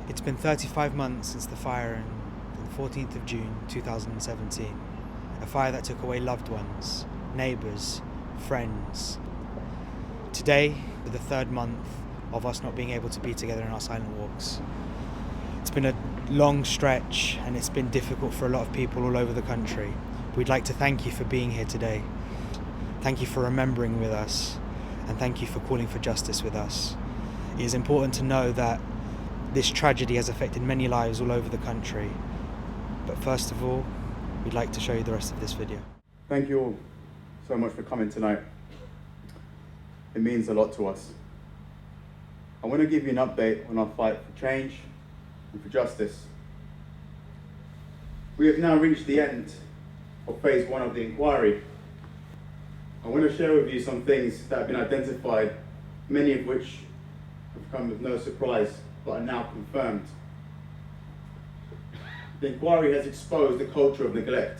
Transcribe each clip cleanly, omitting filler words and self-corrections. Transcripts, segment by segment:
It's been 35 months since the fire on the 14th of June 2017, a fire that took away loved ones, neighbours, friends. Today, for the third month of us not being able to be together in our silent walks. It's been a long stretch and it's been difficult for a lot of people all over the country. We'd like to thank you for being here today. Thank you for remembering with us, and thank you for calling for justice with us. It is important to know that this tragedy has affected many lives all over the country. But first of all, we'd like to show you the rest of this video. Thank you all so much for coming tonight. It means a lot to us. I want to give you an update on our fight for change and for justice. We have now reached the end of phase 1 of the inquiry. I want to share with you some things that have been identified, many of which have come with no surprise, but are now confirmed. The inquiry has exposed a culture of neglect,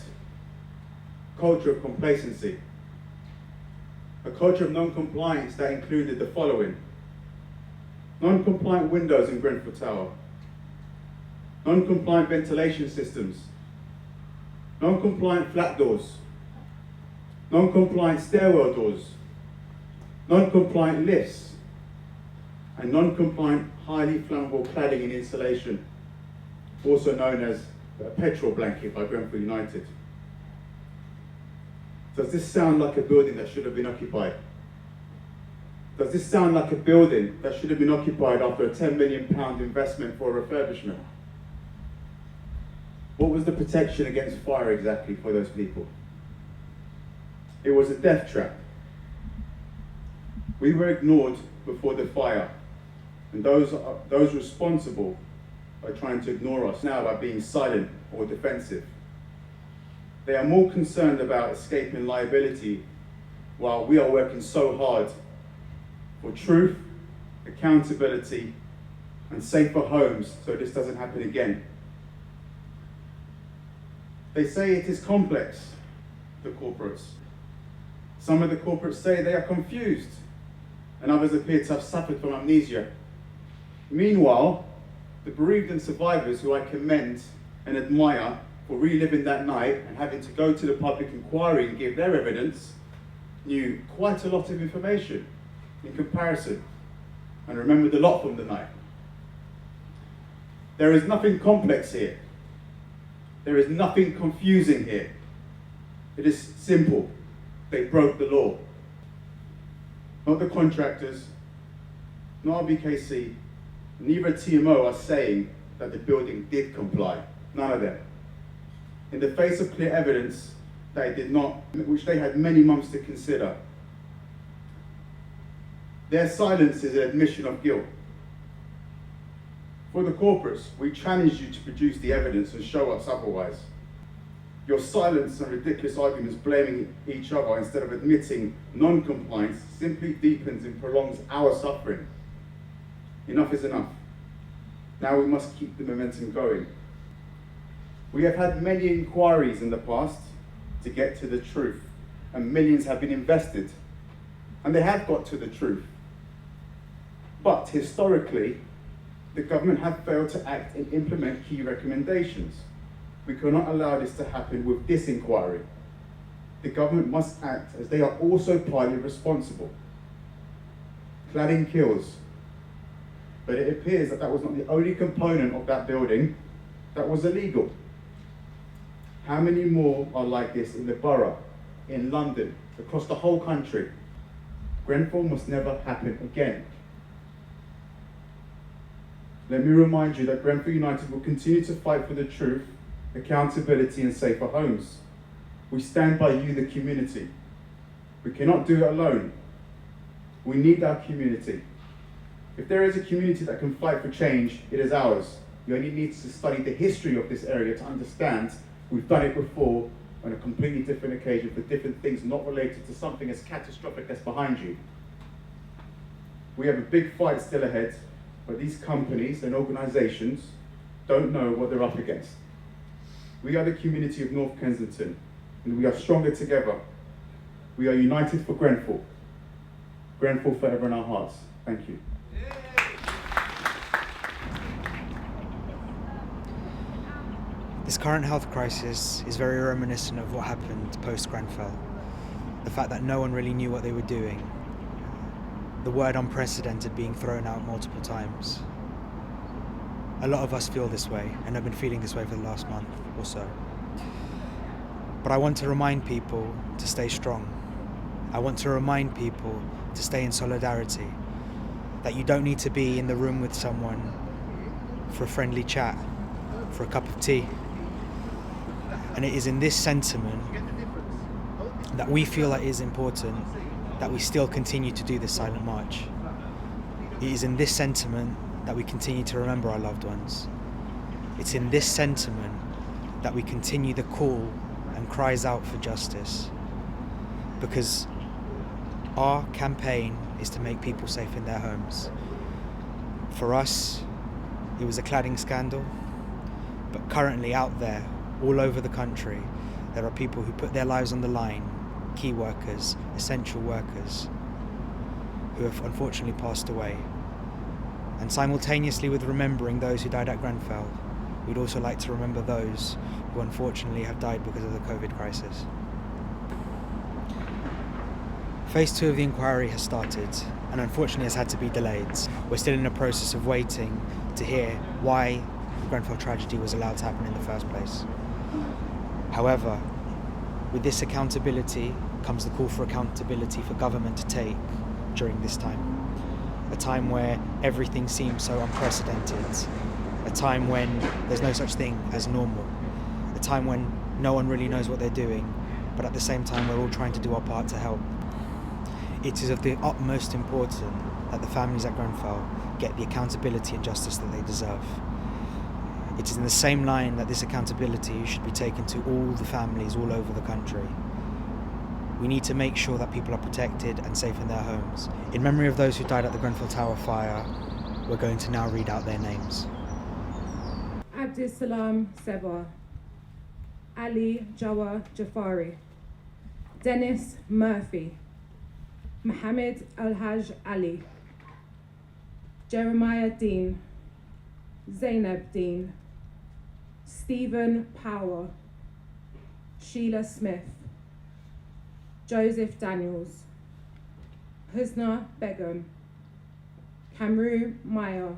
culture of complacency, a culture of non-compliance that included the following: non-compliant windows in Grenfell Tower, non-compliant ventilation systems, non-compliant flat doors, non-compliant stairwell doors, non-compliant lifts, and non-compliant highly flammable cladding and insulation, also known as a petrol blanket by Grenfell United. Does this sound like a building that should have been occupied? Does this sound like a building that should have been occupied after a £10 million investment for a refurbishment? What was the protection against fire exactly for those people? It was a death trap. We were ignored before the fire, and those responsible are trying to ignore us now by being silent or defensive. They are more concerned about escaping liability while we are working so hard for truth, accountability, and safer homes so this doesn't happen again. They say it is complex, the corporates. Some of the corporates say they are confused, and others appear to have suffered from amnesia. Meanwhile, the bereaved and survivors, who I commend and admire for reliving that night and having to go to the public inquiry and give their evidence, knew quite a lot of information in comparison and remembered a lot from the night. There is nothing complex here. There is nothing confusing here. It is simple. They broke the law. Not the contractors, not RBKC, neither TMO are saying that the building did comply. None of them. In the face of clear evidence that it did not, which they had many months to consider. Their silence is an admission of guilt. For the corporates, we challenge you to produce the evidence and show us otherwise. Your silence and ridiculous arguments blaming each other instead of admitting non-compliance simply deepens and prolongs our suffering. Enough is enough. Now we must keep the momentum going. We have had many inquiries in the past to get to the truth, and millions have been invested, and they have got to the truth. But historically, the government have failed to act and implement key recommendations. We cannot allow this to happen with this inquiry. The government must act, as they are also partly responsible. Cladding kills. But it appears that that was not the only component of that building that was illegal. How many more are like this in the borough, in London, across the whole country? Grenfell must never happen again. Let me remind you that Grenfell United will continue to fight for the truth, accountability, and safer homes. We stand by you, the community. We cannot do it alone. We need our community. If there is a community that can fight for change, it is ours. You only need to study the history of this area to understand we've done it before on a completely different occasion for different things not related to something as catastrophic that's behind you. We have a big fight still ahead, but these companies and organisations don't know what they're up against. We are the community of North Kensington, and we are stronger together. We are united for Grenfell. Grenfell forever in our hearts. Thank you. This current health crisis is very reminiscent of what happened post-Grenfell. The fact that no one really knew what they were doing. The word unprecedented being thrown out multiple times. A lot of us feel this way, and have been feeling this way for the last month or so. But I want to remind people to stay strong. I want to remind people to stay in solidarity. That you don't need to be in the room with someone for a friendly chat, for a cup of tea. And it is in this sentiment that we feel that it is important that we still continue to do this silent march. It is in this sentiment that we continue to remember our loved ones. It's in this sentiment that we continue the call and cries out for justice. Because our campaign is to make people safe in their homes. For us, it was a cladding scandal, but currently out there, all over the country, there are people who put their lives on the line, key workers, essential workers, who have unfortunately passed away. And simultaneously with remembering those who died at Grenfell, we'd also like to remember those who unfortunately have died because of the COVID crisis. Phase 2 of the inquiry has started and unfortunately has had to be delayed. We're still in the process of waiting to hear why the Grenfell tragedy was allowed to happen in the first place. However, with this accountability comes the call for accountability for government to take during this time. A time where everything seems so unprecedented. A time when there's no such thing as normal. A time when no one really knows what they're doing, but at the same time we're all trying to do our part to help. It is of the utmost importance that the families at Grenfell get the accountability and justice that they deserve. It is in the same line that this accountability should be taken to all the families all over the country. We need to make sure that people are protected and safe in their homes. In memory of those who died at the Grenfell Tower fire, we're going to now read out their names. Abdissalam Seba, Ali Jawa Jafari, Dennis Murphy, Mohammed Al-Haj Ali, Jeremiah Dean, Zainab Dean, Stephen Power, Sheila Smith, Joseph Daniels, Husna Begum, Kamru Maya,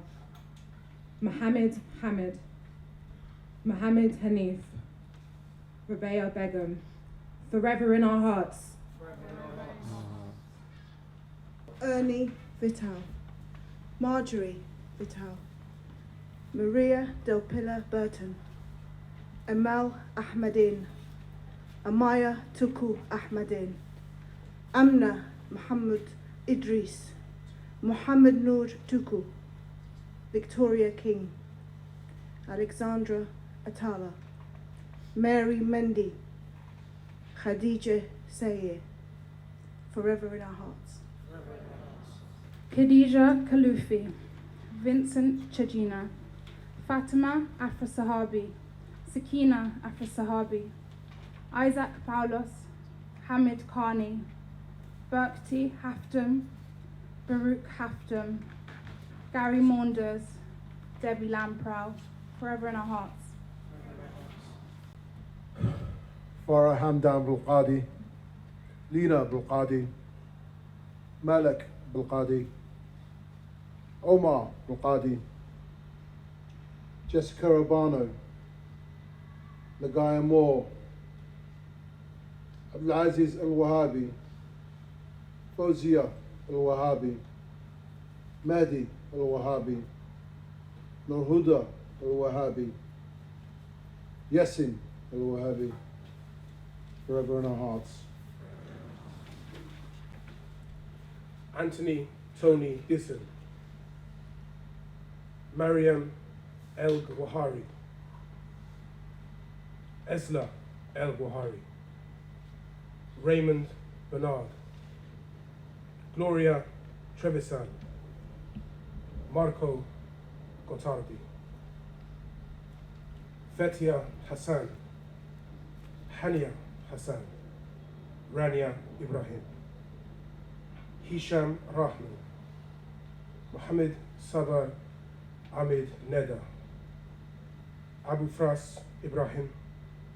Mohammed Hamid, Mohammed Hanif, Rabea Begum, forever in our hearts. Ernie Vital, Marjorie Vital, Maria Del Pilar Burton, Amal Ahmadin, Amaya Tuku Ahmadin, Amna Muhammad Idris, Muhammad Noor Tuku, Victoria King, Alexandra Atala, Mary Mendy, Khadija Sayer, forever in our hearts. Khadija Kalufi, Vincent Chajina, Fatima Afra-Sahabi, Sakina Afra-Sahabi, Isaac Paulos, Hamid Khani, Berkti Haftum, Baruch Haftum, Gary Maunders, Debbie Lamprow, forever in our hearts. Farah Hamdan Bulqadi, Lina Bulqadi, Malak Bulqadi, Omar Bulqadi, Jessica Urbano, Lagaya Moore, Abdulaziz Al-Wahabi, Fawzia Al-Wahabi, Mahdi Al-Wahabi, Nurhuda Al-Wahabi, Yasin Al-Wahabi, forever in our hearts. Anthony Tony Disson, Mariam El Gwahari, Esla El Gwahari, Raymond Bernard, Gloria Trevisan, Marco Gotardi, Fetia Hassan, Hania Hassan, Rania Ibrahim, Hisham Rahman, Mohammed Sabar Ahmed Neda, Abu Fras Ibrahim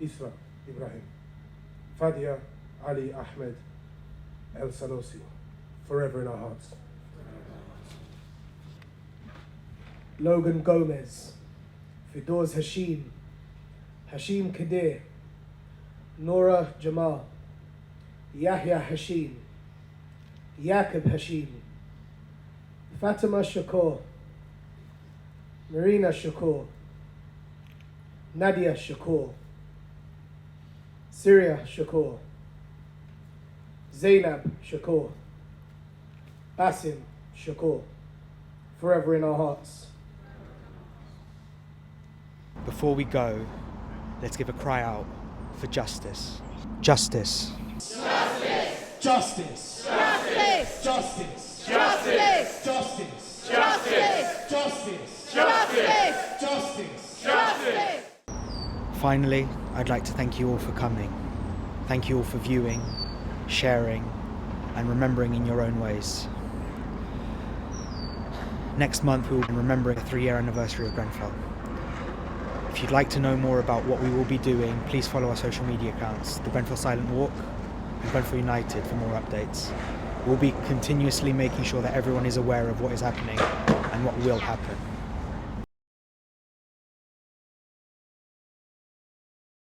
Isra Ibrahim, Fadia Ali Ahmed El Salosi, forever in our hearts. Logan Gomez, Fidoz Hashim, Hashim Kadir, Nora Jamal, Yahya Hashim, Yaqub Hashim, Fatima Shakur, Marina Shakur, Nadia Shakur, Syria Shakur, Zainab Shakur, Basim Shakur, forever in our hearts. Before we go, let's give a cry out for justice. Justice. Justice! Justice! Justice! Justice! Justice! Justice! Justice! Justice! Justice! Justice! Justice! Finally, I'd like to thank you all for coming. Thank you all for viewing, sharing, and remembering in your own ways. Next month we'll be remembering the 3-year anniversary of Grenfell. If you'd like to know more about what we will be doing, please follow our social media accounts, the Grenfell Silent Walk and Grenfell United, for more updates. We'll be continuously making sure that everyone is aware of what is happening and what will happen.